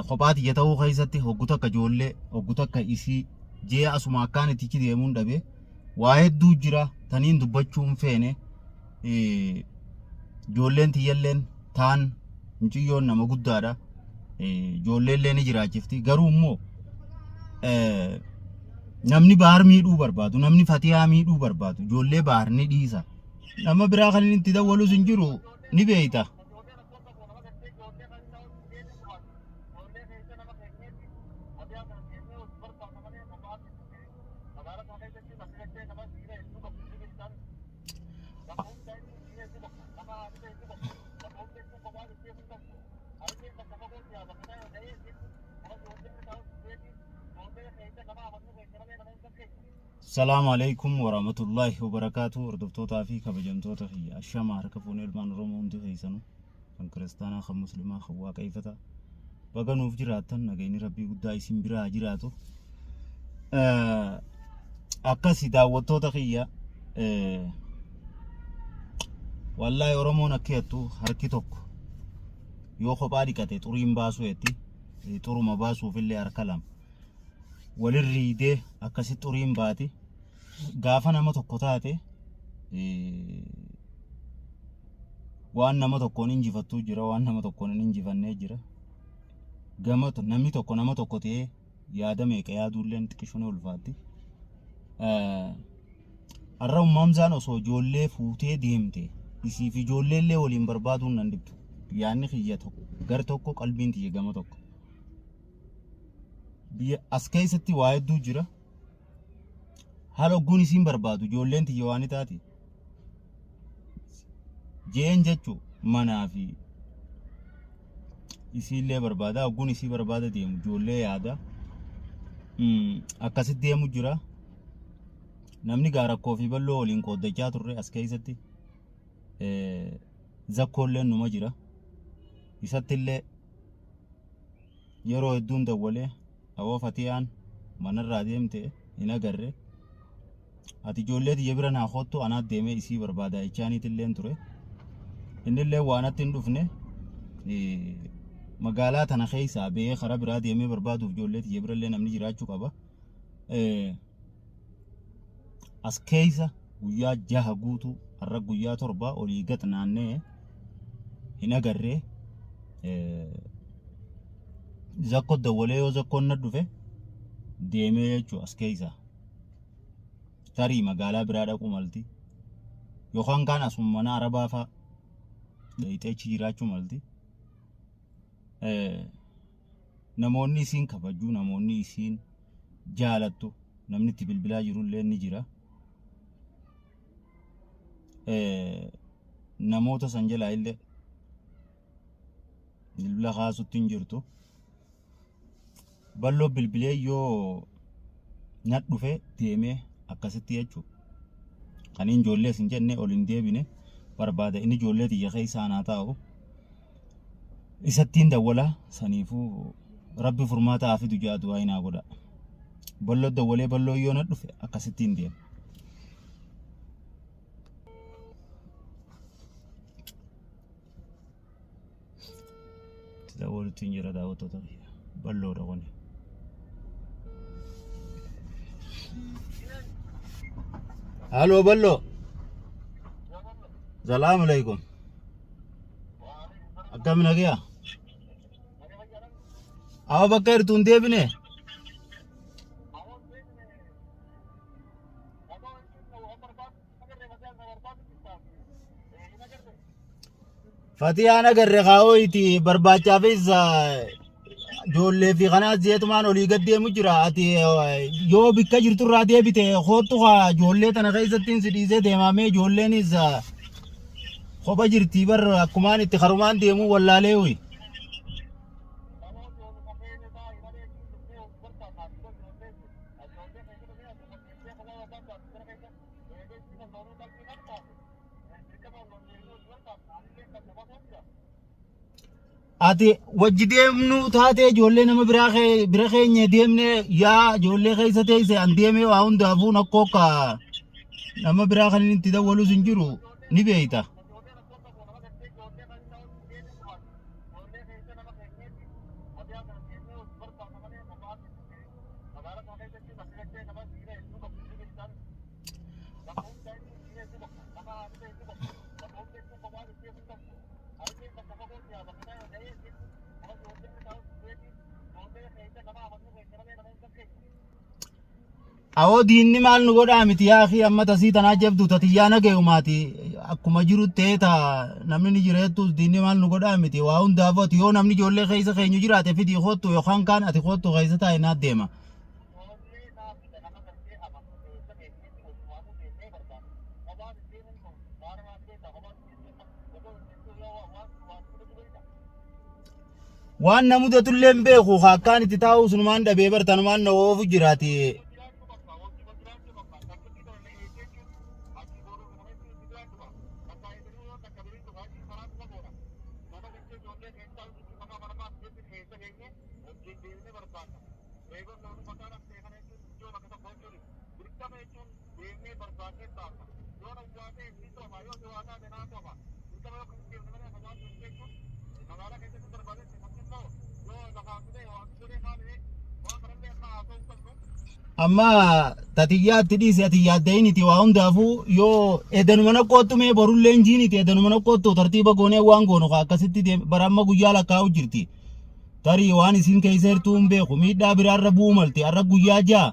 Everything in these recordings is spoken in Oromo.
kophaati ta'uu keessatti hogguta akka ijoollee hogguta akka isii jee asuma akkaan itti deemuun dhabe waa hedduu jira taniin dubbachuun feene ijoolleen tiyyalleen taan muciyyoon nama guddaadha ijoolleellee ni jiraachifti garuu immoo namni baar miidhuu barbaadu namni fatiyaa miidhuu barbaadu ijoollee baar ni dhiisa nama biraa kan inni itti dawwalus hin jiru ni beeyta. السلام عليكم ورحمة الله وبركاته. وردفتوتا في كبجمتوتا في الشام حركفون المان رومون دي خيسانو كان كريستانا خم مسلمان خوا كيفتا بغا نوف جراتن نغيني ربي قدا اسم برا جراتو أكاسي داوتوتا خيا والله ورمون أكيتو حركي توك يو خباري كاتي تورين باسو يتي تورو مباسو في اللي أركلام وللريدي أكاسي تورين باتي gaafa nama tokko taate waan nama tokkoon injifattuu jira waan nama tokkoon hin injifannee jira gamatu namni tokko nama tokko ta'ee yaada meeqa yaaduulleen xiqqishone ulfaatti arra ummamsaan osoo ijoollee fuutee deemte isii fi ijoolleellee waliin barbaaduun nan dhibdu yaanni kiyya tokko gar tokko qalbiin tiyya gama tokko biyya as keessatti waa hedduu jira halo guni sim barbaadu ijoolleen tiyya waan taati jeen jechu manaa fi isiillee barbaada guni isii barbaada deemu ijoollee yaada akkasitti deemu jira namni gaarakkoo fi balloo waliin qooddachaa turre as keessatti zakkoolleen numa jira isatti illee yeroo hedduun dawwalee awoo fatiyaan manarraa deemte hin agarre ati ijoollee tiyya bira naa kottu anaat deemee isii barbaada jechaaniit illeen ture innillee waanatti hin dhufne magaalaa tana keessaa bee karaa biraa deemee barbaaduuf ijoollee tiyya birallee namni jiraachuu qaba as keessa guyyaa 6 guutuu har'a guyyaa 7 olii gad naannee hin agarree zakko dawwalee yoo zakkoon na dhufe deemee jechuu as keessa tarii magaalaa biraa dhaquu malti yookaan kaan asuma mana arabaa fa'a dhayiteechi jiraachuu malti namoonni isiin kabajuu namoonni isiin jaalattu namni itti bilbilaa jirullee ni jira namoota san jalaa illee bilbila kaasutti hin jirtu balloo bilbilee yoo nat dhufe deemee akkasitti jechuudha kan inni ijoollee sin jenne ol hin deebine barbaada inni ijoollee tiyya keessaa naa taa'u isattiin dawwala saniifuu rabbi furmaataa fi dujaatu waa inaa godha balloo dawwalee balloo yoo na dhufe akkasittiin deema dawwalutti hin jira daawwattoota balloo dhaqone Halo ballo. Assalamu alaikum. Akkam nagaa? Awa bakka irtuun deebine? Fatiyaan agarre kaa'ooti barbaachaafis ijoollee fi kanaas jeetumaan olii gad deemu jira ati yoo bikka jirturraa deebite kootu ijoollee tana keessattiin si dhiisee deemamee ijoolleenis kopha jirtii bar akkumaan itti karumaan deemuu wallaalee uyi ati wajji deemnu taate ijoollee nama bira keenya deemne yaa ijoollee keessa teesse an deemee waa hundaafuu nakkooka nama biraa kan itti dawwalus hin jiru ni beeyta. Awoo diinni maal nu godhaa miti yaa akhi amma tasii tanaa jabdu tatiyyaa nagayumaati akkuma jiru teeta namni ni jireettus diinni maal nu godhaa miti waa hundaaf ati yoo namni ijoollee keessa keenyu jiraate fidii kottu yookaan kaan ati kottu keessa taa'e naat deema. Waan namudatullee hin beeku akkaan itti taa'u sunumaan dhabee bartanumaan na oofu jiraati. Amma tatiyyaatti dhiise ati yaaddainiti waa hundaafuu yoo edanuma naqqoottu mee borullee injiiniti edanuma naqqoottu tartiiba goonee waan goonu akkasitti baramma guyyaa lakkaa'u jirti. Tarii waan isin keessa hirtuu hin beeku miidhaa biraarra bu'u malte har'a guyyaa ja'a.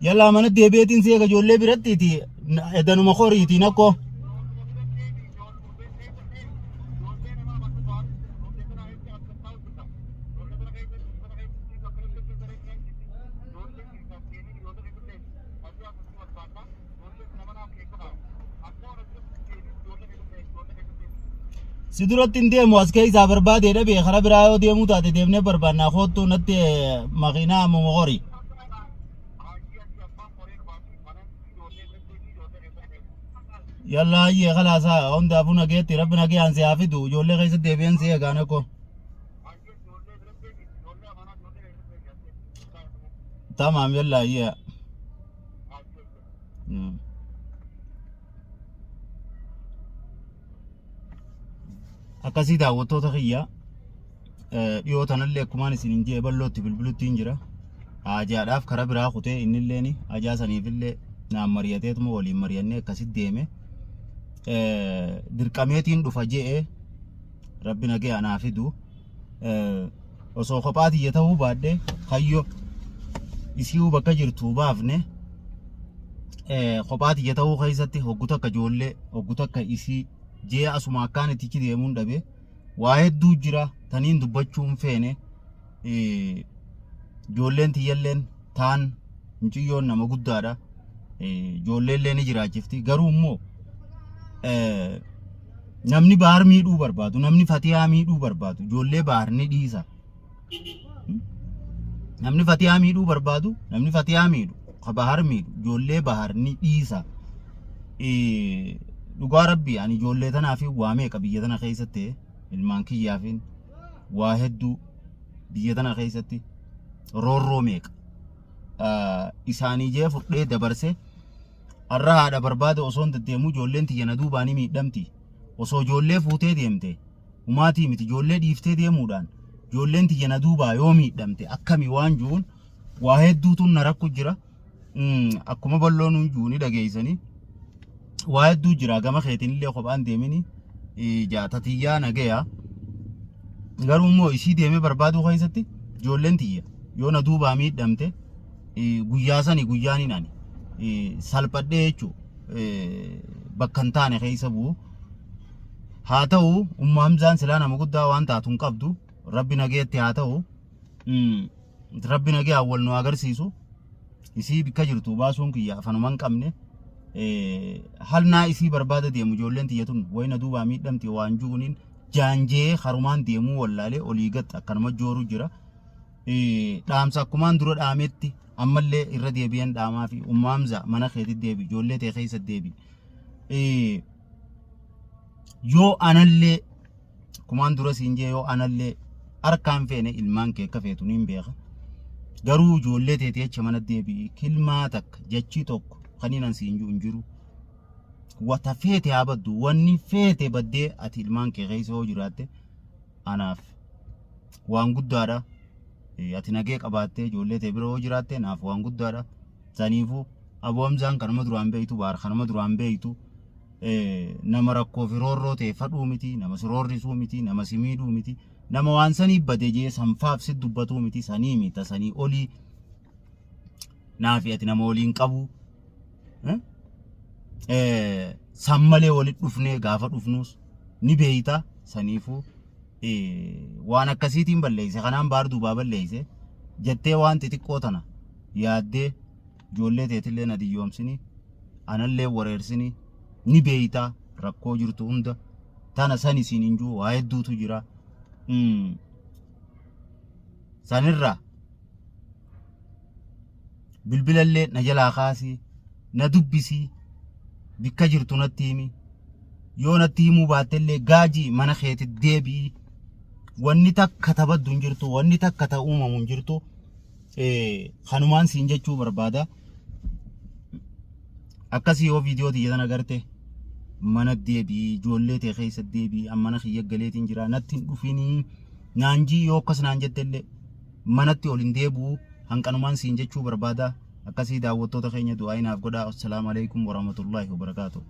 Yalla mana deebiitiin seega ijoollee birattiiti edanuma horiiti nakko. Si duratti hin deemu as keessaa barbaade dhabee karaa biraa yoo deemuu taate deemnee barbaannaa kottu natti makiinaa ammoo horii. Yalla ye khalasa onda buna geetti rabbina ge anse hafidu jolle keessa deebi'an see gaana ko tamam yalla ye akkasii daawwattoota kiyya dhiyoo tanallee akkumaan isin hin jee ballootti bilbilutti hin jira ajaadhaaf karaa biraa kutee innilleeni ajaa saniifillee naan mariyateetuma waliin mariyannee akkasitti deeme dirqameetiin dhufa je'e rabbi nagee anaa fidu osoo kophaatiyya ta'uu baadhe kayyo isii bakka jirtu baafne kophaatiyya ta'uu keessatti hoggu takka ijoollee hoggu takka isii jee asuma akkaan itti deemuun dhabe waa hedduu jira taniin dubbachuun feene ijoolleen tiyyalleen taan muciyyoon nama guddaadha ijoolleellee ni jiraachifti garuu immoo namni bahar miidhuu barbaadu namni fatihaa miidhuu barbaadu ijoollee bahar ni dhiisa namni fatihaa miidhuu barbaadu namni fatihaa miidhu ka bahar miidhu ijoollee bahar ni dhiisa dhugaa rabbi ani ijoollee tanaaf waa meeqa biyya tana keessatti ilmaan kiyyaafin waa hedduu biyya tana keessatti roorroo meeqa isaanii jee fudhee dabarse arra haadha barbaade osoo deddeemuu ijoolleen tiyya na duubaanii miidhamti osoo ijoollee fuutee deemte umaatii miti ijoollee dhiiftee deemuudhaan ijoolleen tiyya na duubaa yoo miidhamte akkami waan juun waa hedduutu na rakku jira akkuma balloon juuni dhageessanii waa hedduu jira gama keetinillee kophaan deemini jaatatiyyaa nagaya garuu immoo isii deemee barbaaduu keessatti ijoolleen tiyya yoo na duubaa miidhamte guyyaa sani guyyaaniin ani salphadhee jechuun bakka hin taane keessa bu'u haa ta'u ummaamsaan silaa nama guddaa waan taatu hin qabdu rabbi nageetti haa ta'u rabbi nagee awwal nu agarsiisu isii bikka jirtu baasuun kiyya afanuma hin qabne halnaa isii barbaada deemu ijoolleen tiyyatun wayna duubaa miidhamti waan juuniin jaanjee harumaan deemuu wallaalee olii gatta akkanuma jooru jira dhaamsa akkumaan dura dhaametti ammallee irra deebi'an dhaamaa fi ummaamsa mana keetti deebi ijoollee tee keessa deebi yoo anallee akkumaan dura siin jee yoo anallee harkaan feene ilmaan kee akka feetu niin beeka garuu ijoollee teetii achi mana deebi kilmaa takka jechii tokko kaniinan siin jiru hin jiru wata feete haa baddu wanni feete baddee ati ilmaan kee keessa yoo jiraatte anaaf waan guddaadha ati nagee qabaattee ijoollee tee bira yoo jiraatte naaf waan guddaadha saniifuu aboomsaan kanuma duraan beeytu baar kanuma duraan beeytu nama rakkoo firoorroo ta'e fadhuu miti, nama siroorrisuu miti, nama simiidhuu miti, nama waan sanii bade jee sanfaaf si dubbatuu miti, sanii mita sanii olii naafi ati nama oliin qabu san malee walit dhufnee gaafa dhufnus ni beeyta saniifuu waan akkasiitiin balleeyse kanaan baarduu baa balleeyse jettee waan xixiqqoo tana yaaddee ijoollee teetillee na diyyoomsini anallee wareersini ni beeyta rakkoo jirtu hunda tana san isin hinjuu waa hedduutu jira sanirra bilbilallee na jalaa kaasii na dubbisii bikka jirtu natti himi yoo natti himuu baattellee gaajii mana keetti deebii wanni takka tabaddu hin jirtu wanni takka ta uumamu hin jirtu kanumaan siin jechuu barbaada akkasii yoo viidiyoo tiyya agarte mana deebii ijoollee tee keessa deebii mana kiyya galeetiin jira natti hin dhufinii naanjii yoo akkas naan jettellee manatti ol hin deebi'u hanqanumaan siin jechuu barbaada akkasii daawwattoota keenya du'aa inaaf godhaa. Assalaamu alaykum warahmatullaahi wabarakaatuh.